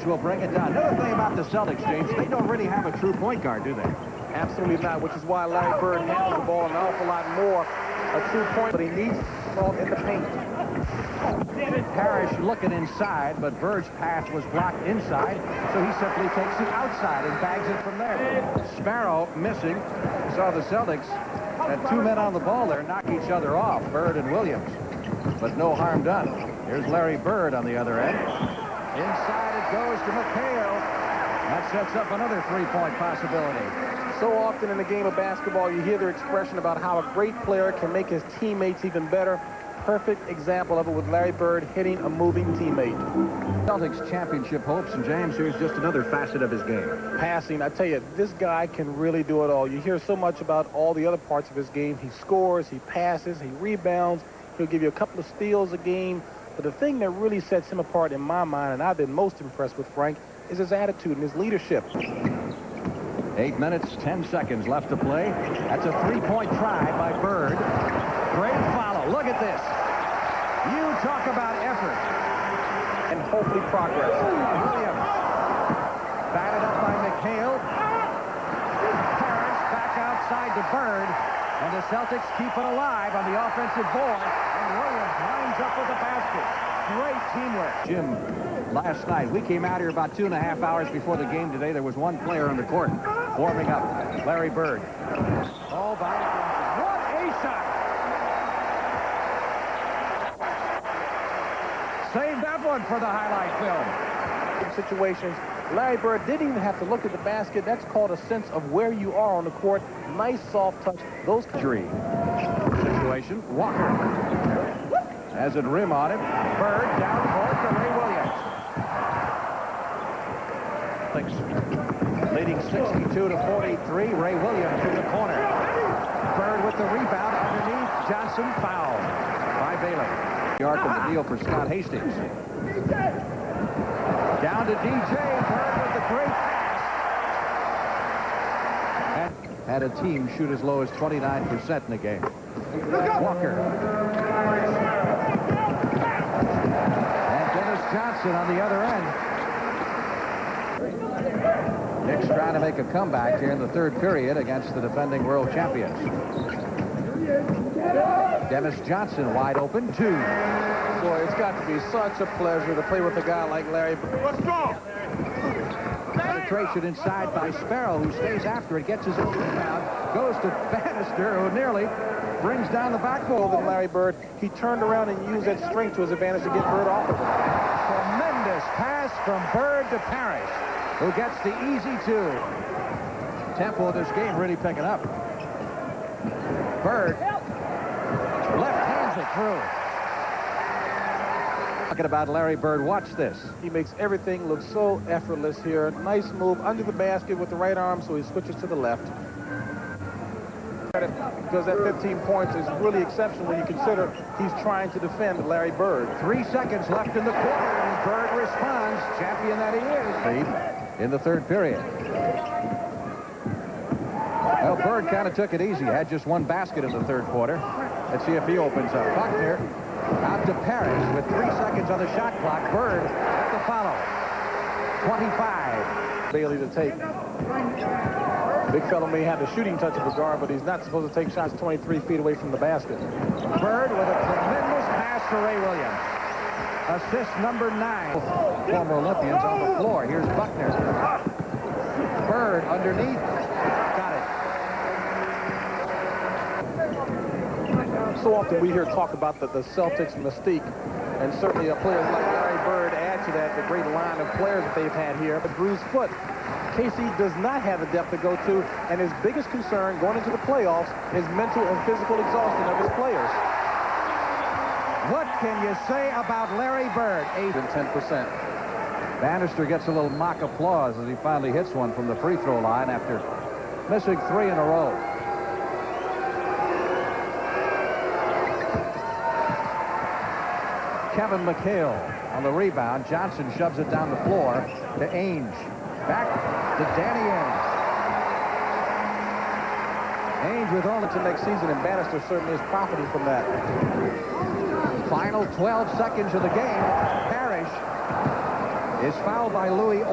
will bring it down. Another thing about the Celtics, James, they don't really have a true point guard, do they? Absolutely not, which is why Larry Bird handles the ball an awful lot more. A true point, but he needs the ball in the paint. Parrish looking inside, but Bird's pass was blocked inside, so he simply takes it outside and bags it from there. Sparrow missing. Saw the Celtics had 2 men on the ball there knock each other off, Bird and Williams, but no harm done. Here's Larry Bird on the other end. Inside it goes to McHale. That sets up another three-point possibility. So often in the game of basketball, you hear their expression about how a great player can make his teammates even better. Perfect example of it with Larry Bird hitting a moving teammate. Celtics championship hopes, and James, here's just another facet of his game. Passing, I tell you, this guy can really do it all. You hear so much about all the other parts of his game. He scores, he passes, he rebounds. He'll give you a couple of steals a game. But the thing that really sets him apart in my mind, and I've been most impressed with Frank, is his attitude and his leadership. 8 minutes, 10 seconds left to play. That's a three-point try by Bird. Great follow. Look at this. You talk about effort. And hopefully progress. Williams. Batted up by McHale. Parrish back outside to Bird. And the Celtics keep it alive on the offensive board. And Williams lines up with the basket. Great teamwork. Jim, last night, we came out here about 2.5 hours before the game today. There was one player on the court warming up. Larry Bird. Oh, by what a shot. Save that one for the highlight film. In situations, Larry Bird didn't even have to look at the basket. That's called a sense of where you are on the court. Nice soft touch. Those situation. Walker has a rim on him. Bird down court to Ray Williams. Leading 62 to 43. Ray Williams in the corner. Bird with the rebound underneath. Johnson fouled by Bailey. Arc of the deal for Scott Hastings. Down to DJ. Bird with the great pass. Had a team shoot as low as 29% in the game. Walker. And Dennis Johnson on the other end. Knicks trying to make a comeback here in the third period against the defending world champions. Dennis Johnson wide open, 2. Boy, it's got to be such a pleasure to play with a guy like Larry Bird. Let's go! Penetration inside by Sparrow, who stays after it, gets his own rebound, goes to Bannister, who nearly brings down the backboard. Than Larry Bird, he turned around and used that strength to his advantage to get Bird off of it. Tremendous pass from Bird to Parrish, who gets the easy 2. Tempo of this game really picking up. Bird left hands it through. Talking about Larry Bird, watch this. He makes everything look so effortless here. Nice move under the basket with the right arm, so he switches to the left. Because that 15 points is really exceptional when you consider he's trying to defend Larry Bird. 3 seconds left in the quarter, and Bird responds, champion that he is, in the third period. Well, Bird kind of took it easy. Had just one basket in the third quarter. Let's see if he opens up. Buckner out to Parrish with 3 seconds on the shot clock. Bird at the follow. 25. Bailey to take. Big fellow may have the shooting touch of a guard, but he's not supposed to take shots 23 feet away from the basket. Bird with a tremendous pass to Ray Williams. Assist number 9. Former Olympians on the floor. Here's Buckner. Bird underneath. Got it. So often we hear talk about the Celtics mystique, and certainly players like Larry Bird add to that, the great line of players that they've had here. A bruised foot. Casey does not have the depth to go to, and his biggest concern going into the playoffs is mental and physical exhaustion of his players. What can you say about Larry Bird? 8 and 10%. Bannister gets a little mock applause as he finally hits one from the free throw line after missing 3 in a row. Kevin McHale on the rebound. Johnson shoves it down the floor to Ainge. Back to Danny Ainge. Ainge with only to next season, and Bannister certainly is profiting from that. Final 12 seconds of the game. Parrish is fouled by Louis.